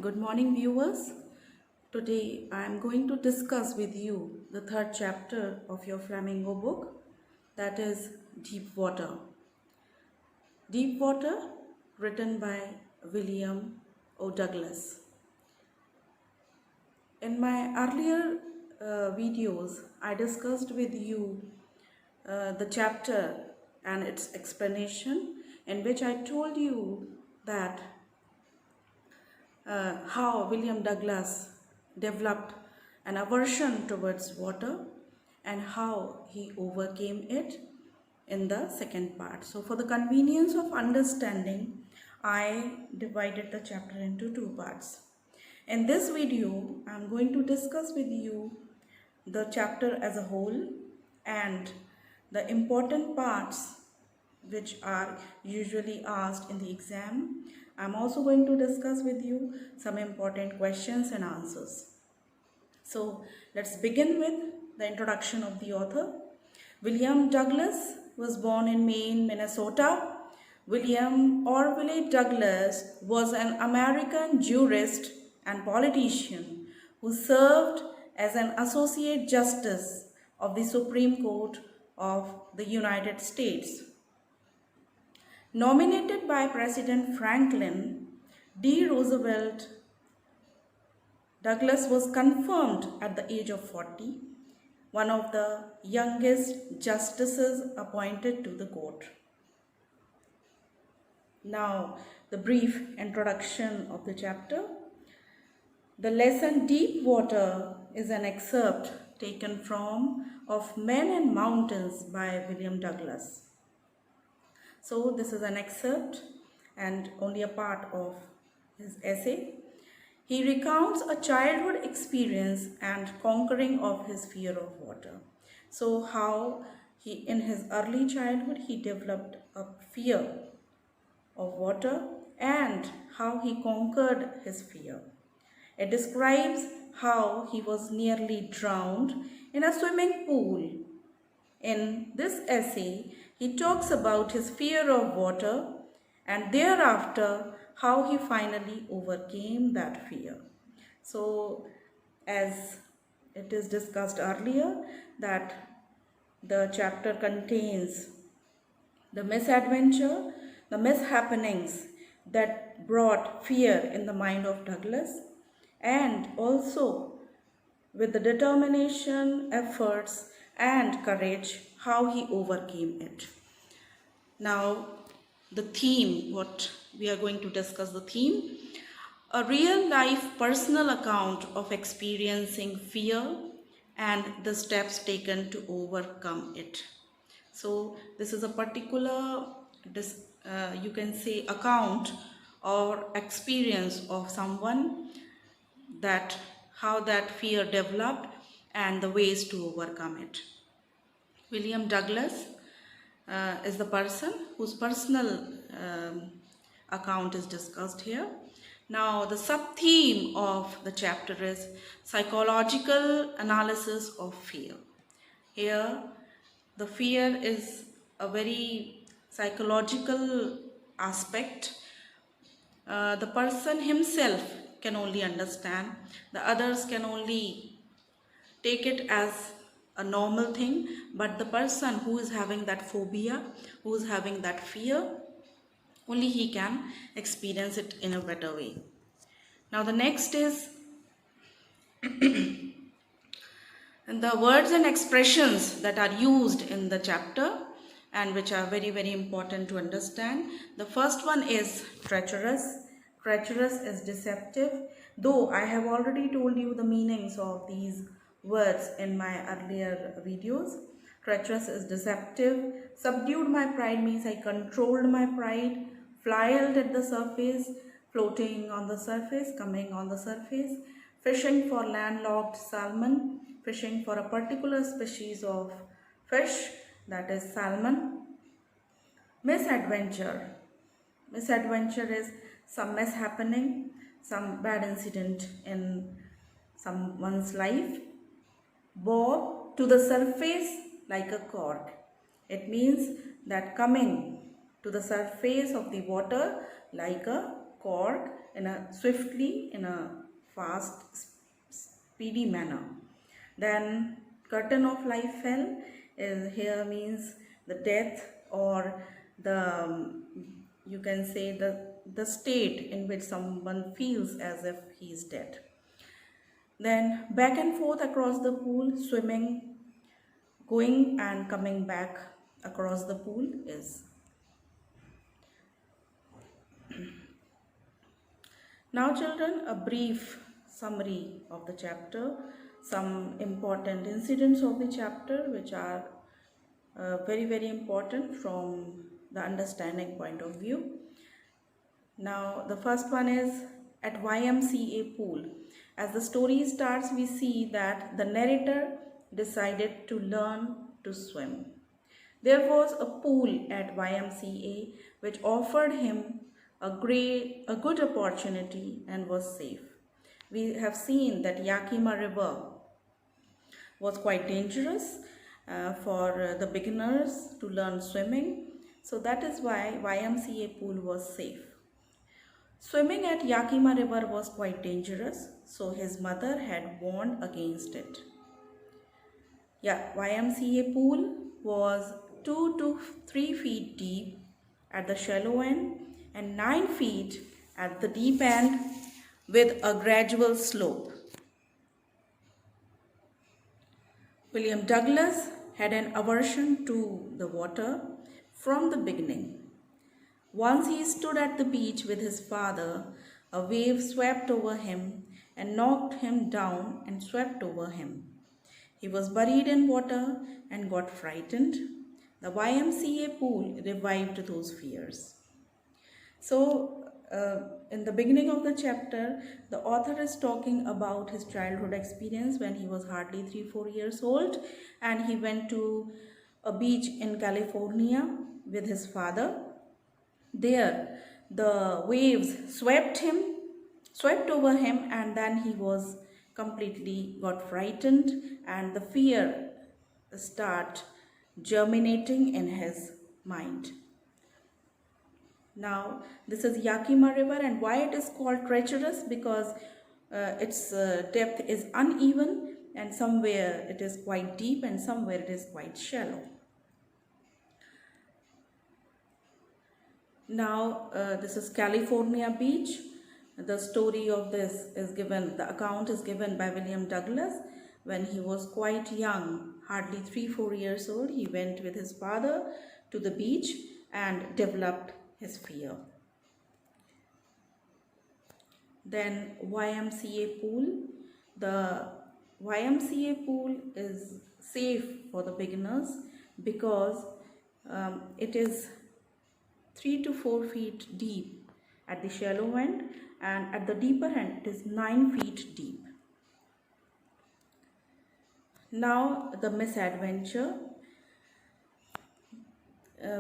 Good morning, viewers. Today I am going to discuss with you the third chapter of your Flamingo book, that is Deep Water. Deep Water, written by William O. Douglas. In my earlier videos, I discussed with you the chapter and its explanation, in which I told you that how William Douglas developed an aversion towards water and how he overcame it in the second part. So for the convenience of understanding, I divided the chapter into two parts. In this video, I am going to discuss with you the chapter as a whole and the important parts which are usually asked in the exam. I'm also going to discuss with you some important questions and answers. So let's begin with the introduction of the author. William Douglas was born in Maine, Minnesota. William Orville Douglas was an American jurist and politician who served as an Associate Justice of the Supreme Court of the United States. Nominated by President Franklin D. Roosevelt, Douglas was confirmed at the age of 40, one of the youngest justices appointed to the court. Now, the brief introduction of the chapter. The lesson Deep Water is an excerpt taken from Of Men and Mountains by William Douglas. So this is an excerpt and only a part of his essay. He recounts a childhood experience and conquering of his fear of water. So how in his early childhood he developed a fear of water and how he conquered his fear. It describes how he was nearly drowned in a swimming pool. In this essay, he talks about his fear of water and thereafter how he finally overcame that fear. So, as it is discussed earlier, that the chapter contains the misadventure, the mishappenings that brought fear in the mind of Douglas, and also with the determination, efforts, and courage, how he overcame it. Now, the theme, what we are going to discuss the theme, a real life personal account of experiencing fear and the steps taken to overcome it. So this is a particular, you can say, account or experience of someone, that how that fear developed and the ways to overcome it. William Douglas is the person whose personal account is discussed here. Now, the sub-theme of the chapter is psychological analysis of fear. Here, the fear is a very psychological aspect. The person himself can only understand, the others can only take it as a normal thing, but the person who is having that phobia, who is having that fear, only he can experience it in a better way. Now the next is the words and expressions that are used in the chapter and which are very, very important to understand. The first one is treacherous. Treacherous is deceptive. Though I have already told you the meanings of these words in my earlier videos. Treacherous is deceptive. Subdued my pride means I controlled my pride. Flyed at the surface, floating on the surface, coming on the surface. Fishing for landlocked salmon. Fishing for a particular species of fish, that is salmon. Misadventure. Misadventure is some mishappening, some bad incident in someone's life. Bob to the surface like a cork. It means that coming to the surface of the water like a cork swiftly in a fast, speedy manner. Then curtain of life fell is here means the death or the you can say the state in which someone feels as if he is dead. Then back and forth across the pool, swimming, going and coming back across the pool is. Now children, a brief summary of the chapter, some important incidents of the chapter which are very important from the understanding point of view. Now the first one is at YMCA pool. As the story starts, we see that the narrator decided to learn to swim. There was a pool at YMCA which offered him a good opportunity and was safe. We have seen that Yakima River was quite dangerous for the beginners to learn swimming. So that is why YMCA pool was safe. Swimming at Yakima River was quite dangerous, so his mother had warned against it. YMCA pool was 2 to 3 feet deep at the shallow end and 9 feet at the deep end with a gradual slope. William Douglas had an aversion to the water from the beginning. Once he stood at the beach with his father, a wave swept over him and knocked him down and swept over him. He was buried in water and got frightened. The YMCA pool revived those fears. So, in the beginning of the chapter, the author is talking about his childhood experience when he was hardly 3-4 years old, and he went to a beach in California with his father. There, the waves swept over him, and then he was completely got frightened, and the fear start germinating in his mind. Now, this is Yakima River, and why it is called treacherous? Because its depth is uneven, and somewhere it is quite deep and somewhere it is quite shallow. Now, this is California Beach. The story of this is given, the account is given by William Douglas. When he was quite young, hardly 3-4 years old, he went with his father to the beach and developed his fear. Then YMCA pool. The YMCA pool is safe for the beginners because it is 3 to 4 feet deep at the shallow end, and at the deeper end it is 9 feet deep. Now the misadventure.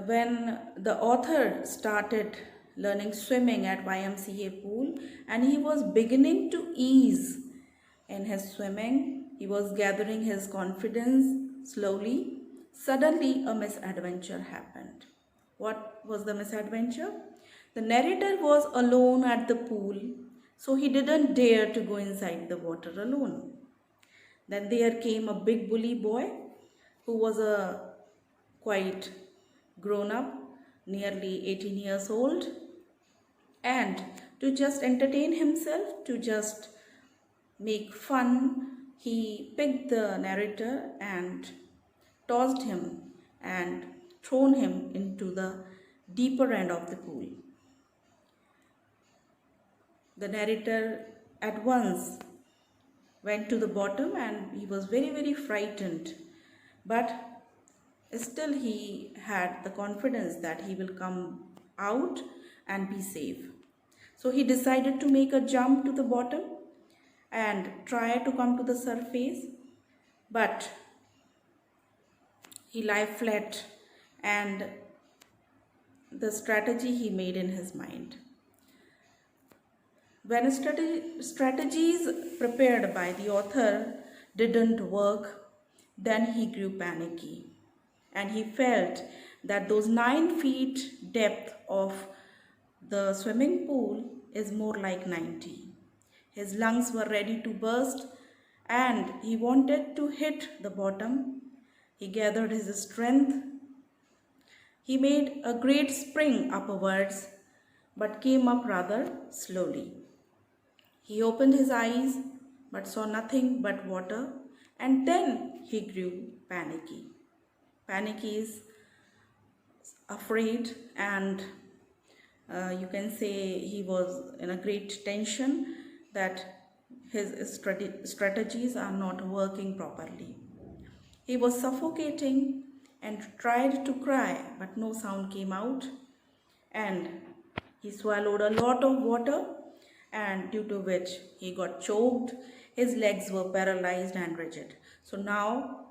When the author started learning swimming at YMCA pool and he was beginning to ease in his swimming, he was gathering his confidence slowly. Suddenly a misadventure happened. What was the misadventure? The narrator was alone at the pool, so he didn't dare to go inside the water alone. Then there came a big bully boy who was a quite grown up, nearly 18 years old, and to just entertain himself, to just make fun, he picked the narrator and tossed him and thrown him into the deeper end of the pool. The narrator at once went to the bottom and he was very frightened, but still he had the confidence that he will come out and be safe. So he decided to make a jump to the bottom and try to come to the surface, but he lay flat, and the strategy he made in his mind. When strategies prepared by the author didn't work, then he grew panicky, and he felt that those 9 feet depth of the swimming pool is more like 90. His lungs were ready to burst and he wanted to hit the bottom. He gathered his strength. He made a great spring upwards but came up rather slowly. He opened his eyes but saw nothing but water, and then he grew panicky. Panicky is afraid, and you can say he was in a great tension that his strategies are not working properly. He was suffocating and tried to cry, but no sound came out, and he swallowed a lot of water, and due to which he got choked. His legs were paralyzed and rigid. So now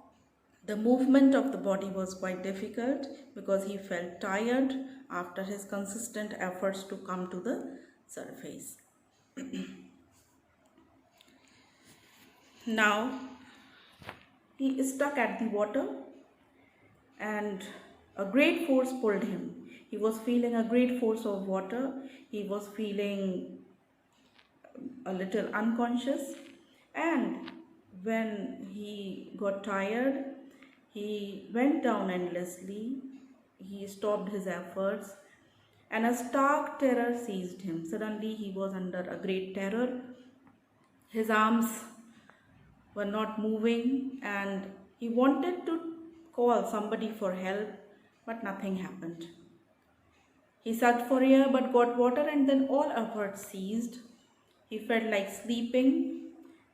the movement of the body was quite difficult because he felt tired after his consistent efforts to come to the surface. Now he is stuck at the water and a great force pulled him. He was feeling a great force of water. He was feeling a little unconscious, and when he got tired, he went down endlessly. He stopped his efforts and a stark terror seized him. Suddenly he was under a great terror. His arms were not moving and he wanted to call somebody for help, but nothing happened. He sucked for air but got water, and then all efforts ceased. He felt like sleeping.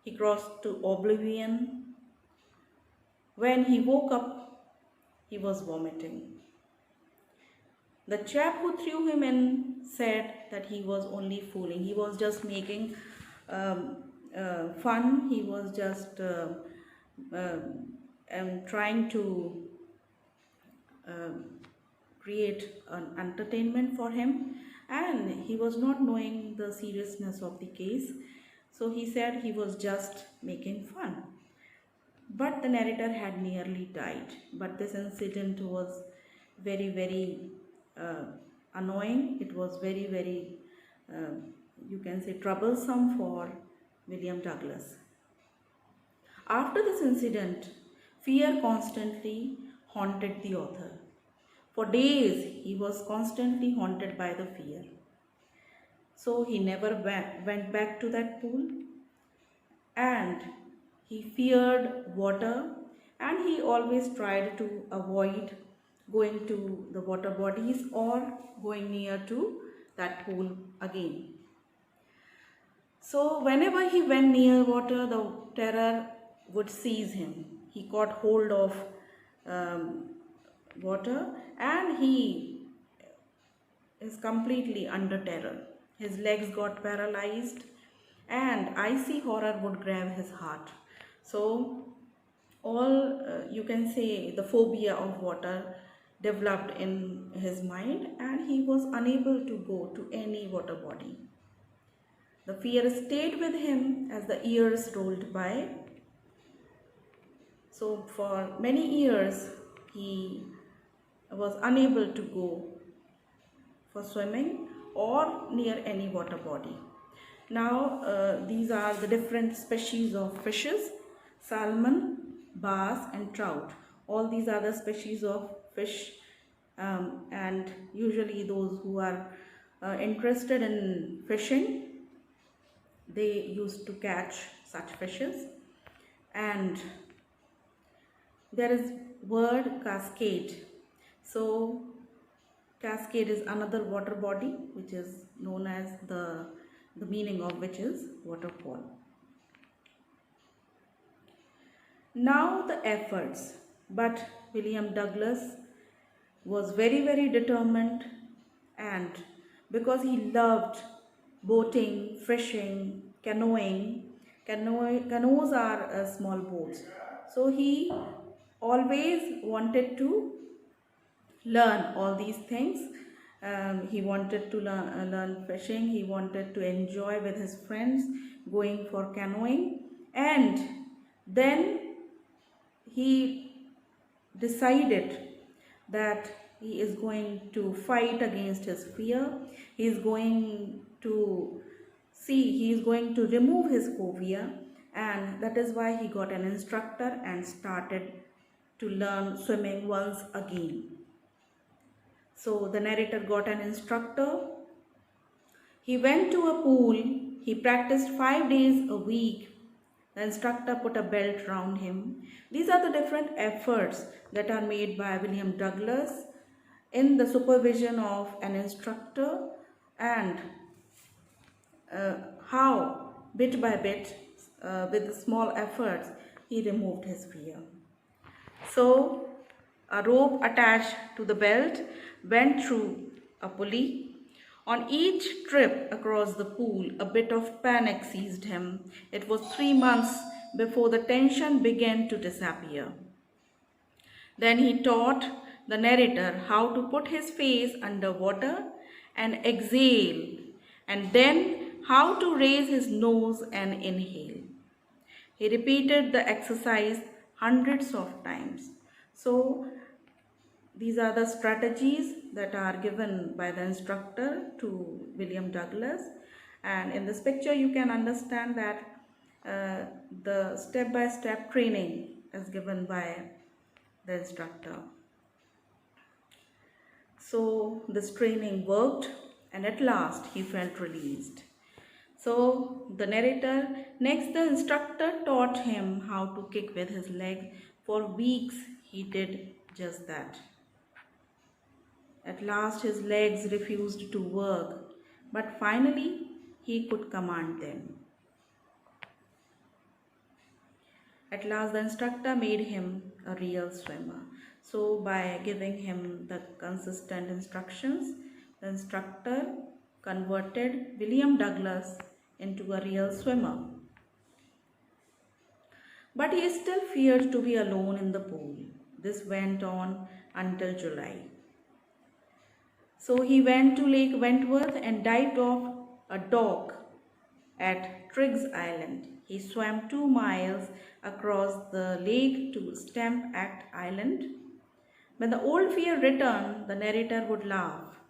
He crossed to oblivion. When he woke up, he was vomiting. The chap who threw him in said that he was only fooling. He was just making fun. He was just trying to create an entertainment for him, and he was not knowing the seriousness of the case. So he said he was just making fun. But the narrator had nearly died. But this incident was very, very annoying. It was very, very, you can say, troublesome for William Douglas. After this incident, fear constantly haunted the author. For days, he was constantly haunted by the fear. So he never went back to that pool, and he feared water, and he always tried to avoid going to the water bodies or going near to that pool again. So whenever he went near water, the terror would seize him. He caught hold of water and he is completely under terror. His legs got paralyzed and icy horror would grab his heart. So all you can say the phobia of water developed in his mind, and he was unable to go to any water body. The fear stayed with him as the years rolled by. So for many years he was unable to go for swimming or near any water body. Now these are the different species of fishes: salmon, bass and trout. All these are the species of fish, and usually those who are interested in fishing, they used to catch such fishes. And there is word cascade. So cascade is another water body which is known as the meaning of which is waterfall. Now the efforts, but William Douglas was very, very determined, and because he loved boating, fishing, canoeing. Canoes are small boats. So he always wanted to learn all these things. He wanted to learn fishing. He wanted to enjoy with his friends going for canoeing, and then he decided that he is going to fight against his fear. He is going to remove his phobia, and that is why he got an instructor and started to learn swimming once again. So the narrator got an instructor. He went to a pool. He practiced 5 days a week. The instructor put a belt round him. These are the different efforts that are made by William Douglas in the supervision of an instructor, and how bit by bit, with small efforts, he removed his fear. So a rope attached to the belt went through a pulley. On each trip across the pool, a bit of panic seized him. It was 3 months before the tension began to disappear. Then he taught the narrator how to put his face under water and exhale, and then how to raise his nose and inhale. He repeated the exercise hundreds of times. So these are the strategies that are given by the instructor to William Douglas, and in this picture you can understand that the step-by-step training is given by the instructor. So this training worked, and at last he felt released. So the narrator, next the instructor taught him how to kick with his legs. For weeks he did just that. At last his legs refused to work, but finally he could command them. At last the instructor made him a real swimmer. So by giving him the consistent instructions, the instructor converted William Douglas into a real swimmer. But he still feared to be alone in the pool. This went on until July. So he went to Lake Wentworth and dived off a dock at Triggs Island. He swam 2 miles across the lake to Stamp Act Island. When the old fear returned, the narrator would laugh.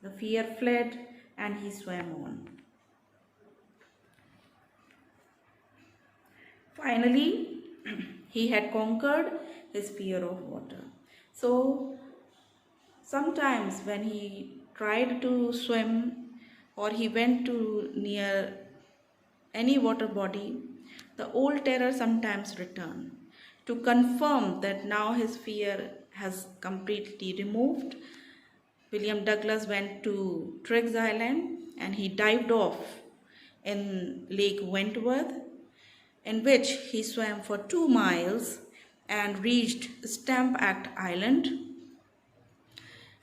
The fear fled and he swam on. Finally, he had conquered his fear of water. So sometimes when he tried to swim or he went to near any water body, the old terror sometimes returned. To confirm that now his fear has completely removed, William Douglas went to Triggs Island and he dived off in Lake Wentworth, in which he swam for 2 miles and reached Stamp Act Island.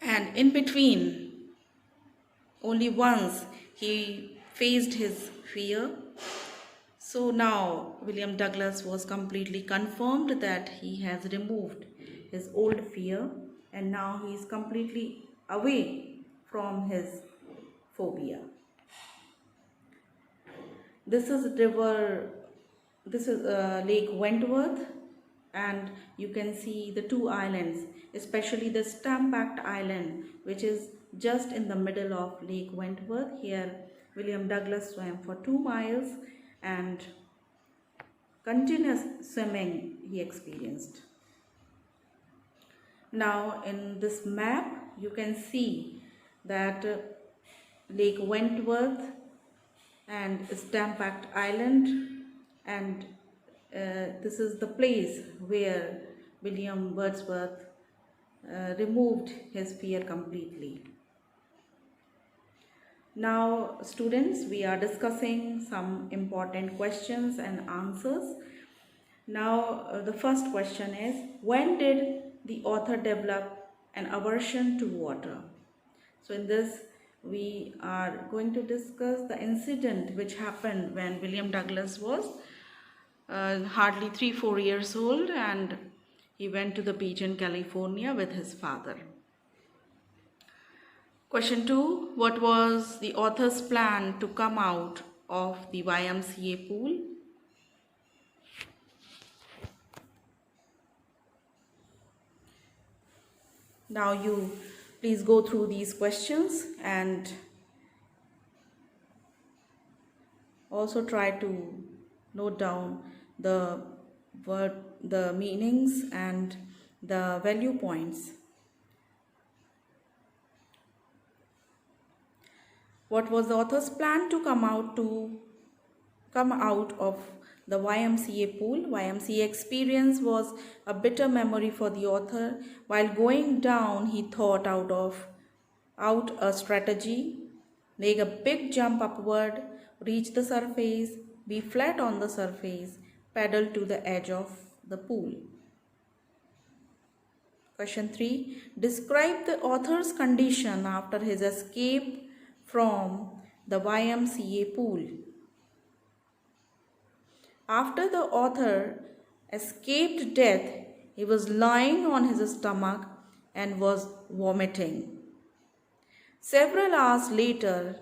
And in between, only once he faced his fear. So now William Douglas was completely confirmed that he has removed his old fear, and now he is completely away from his phobia. This is Lake Wentworth, and you can see the 2 islands, especially the Stamp Act Island, which is just in the middle of Lake Wentworth. Here William Douglas swam for 2 miles and continuous swimming he experienced. Now in this map you can see that Lake Wentworth and Stamp Act Island, and this is the place where William Wordsworth removed his fear completely. Now students, we are discussing some important questions and answers. Now the first question is, when did the author develop an aversion to water? So in this we are going to discuss the incident which happened when William Douglas was hardly 3-4 years old, and he went to the beach in California with his father. Question 2. What was the author's plan to come out of the YMCA pool? Now you Please go through these questions and also try to note down the word, the meanings and the value points. What was the author's plan to come out of the YMCA pool? YMCA experience was a bitter memory for the author. While going down, he thought out a strategy: make a big jump upward, reach the surface, be flat on the surface, paddle to the edge of the pool. Question 3. Describe the author's condition after his escape from the YMCA pool. After the author escaped death, he was lying on his stomach and was vomiting. Several hours later,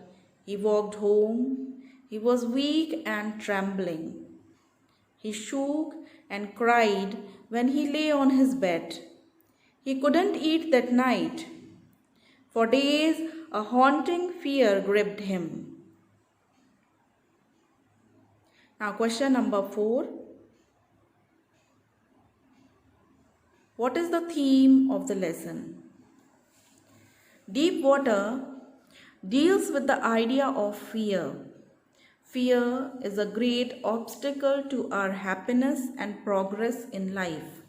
he walked home. He was weak and trembling. He shook and cried when he lay on his bed. He couldn't eat that night. For days, a haunting fear gripped him. Now, question number 4. What is the theme of the lesson? Deep water deals with the idea of fear. Fear is a great obstacle to our happiness and progress in life.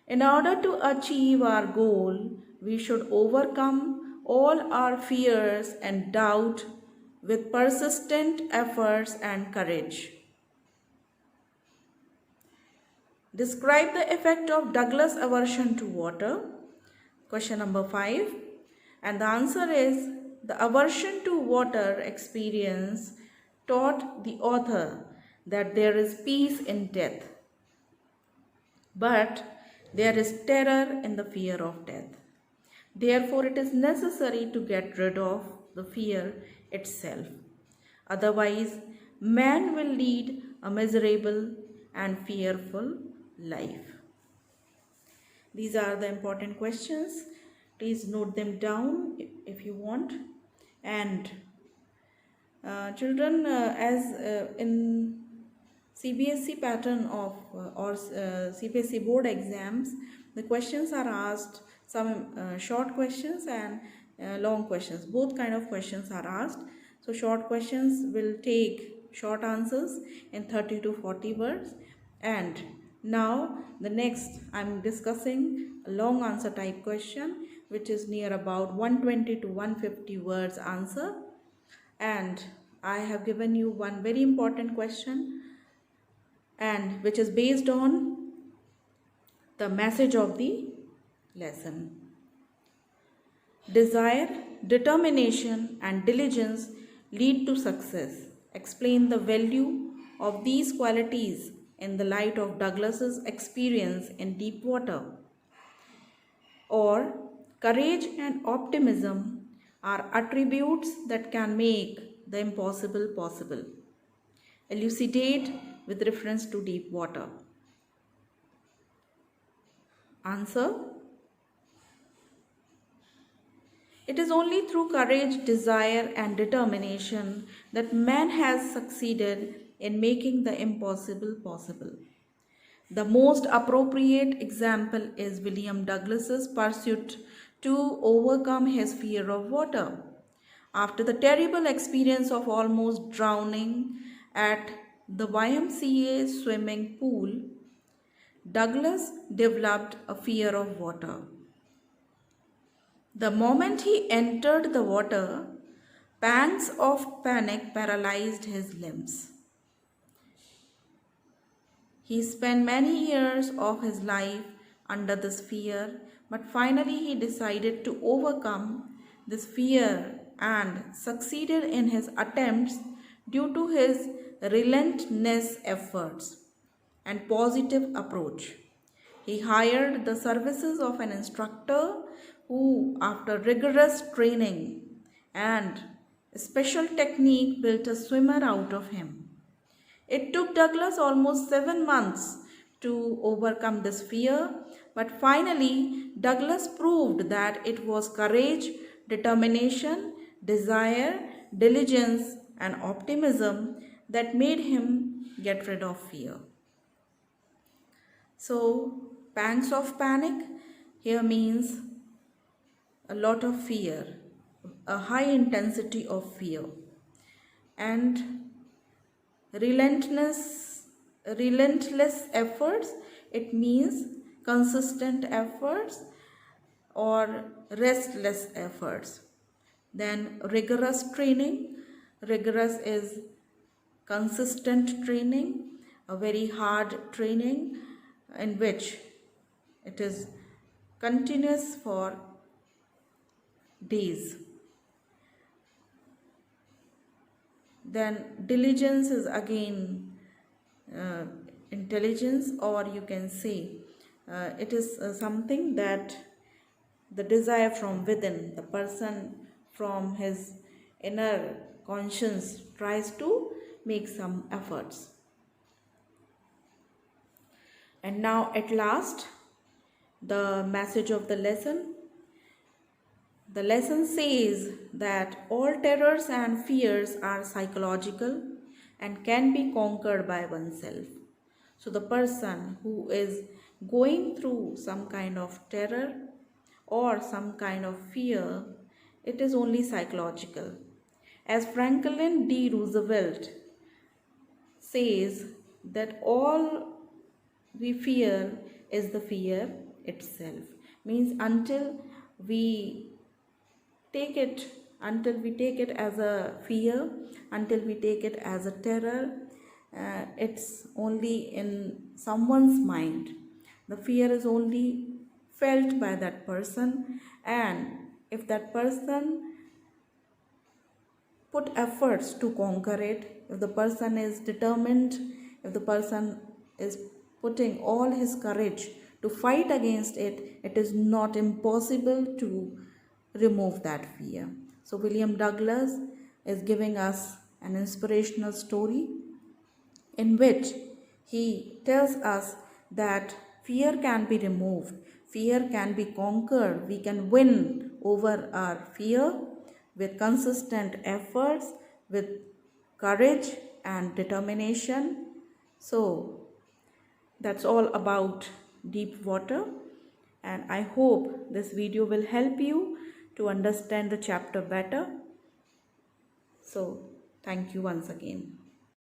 In order to achieve our goal, we should overcome all our fears and doubt with persistent efforts and courage. Describe the effect of Douglas' aversion to water. Question number 5. And the answer is, the aversion to water experience taught the author that there is peace in death, but there is terror in the fear of death. Therefore, it is necessary to get rid of the fear itself. Otherwise, man will lead a miserable and fearful life. These are the important questions. Please note them down if you want. And children, as in CBSE pattern of or CBSE board exams, the questions are asked, some short questions and long questions. Both kind of questions are asked. So short questions will take short answers in 30 to 40 words. And now the next I'm discussing a long answer type question, which is near about 120 to 150 words answer. And I have given you one very important question, and which is based on the message of the lesson. Desire, determination and diligence lead to success. Explain the value of these qualities in the light of Douglas's experience in deep water. Or, courage and optimism are attributes that can make the impossible possible. Elucidate with reference to deep water. Answer: it is only through courage, desire and determination that man has succeeded in making the impossible possible. The most appropriate example is William Douglas's pursuit to overcome his fear of water. After the terrible experience of almost drowning at the YMCA swimming pool, Douglas developed a fear of water. The moment he entered the water, pangs of panic paralyzed his limbs. He spent many years of his life under this fear, but finally he decided to overcome this fear and succeeded in his attempts due to his relentless efforts and positive approach. He hired the services of an instructor who, after rigorous training and special technique, built a swimmer out of him. It took Douglas almost 7 months to overcome this fear, but finally Douglas proved that it was courage, determination, desire, diligence, and optimism that made him get rid of fear. So, pangs of panic here means a lot of fear, a high intensity of fear, and relentless efforts, it means consistent efforts or restless efforts. Then rigorous training, rigorous is consistent training, a very hard training in which it is continuous for days. Then diligence is again uh, intelligence, or you can say it is something that the desire from within, the person from his inner conscience tries to make some efforts. And now at last, the message of the lesson. The lesson says that all terrors and fears are psychological and can be conquered by oneself. So the person who is going through some kind of terror or some kind of fear, it is only psychological. As Franklin D. Roosevelt says that all we fear is the fear itself. Means we take it until we take it as a fear, until we take it as a terror, it's only in someone's mind. The fear is only felt by that person, and if that person put efforts to conquer it, if the person is determined, if the person is putting all his courage to fight against it, it is not impossible to remove that fear. So William Douglas is giving us an inspirational story in which he tells us that fear can be removed, fear can be conquered, we can win over our fear with consistent efforts, with courage and determination. So that's all about deep water, and I hope this video will help you to understand the chapter better. So thank you once again.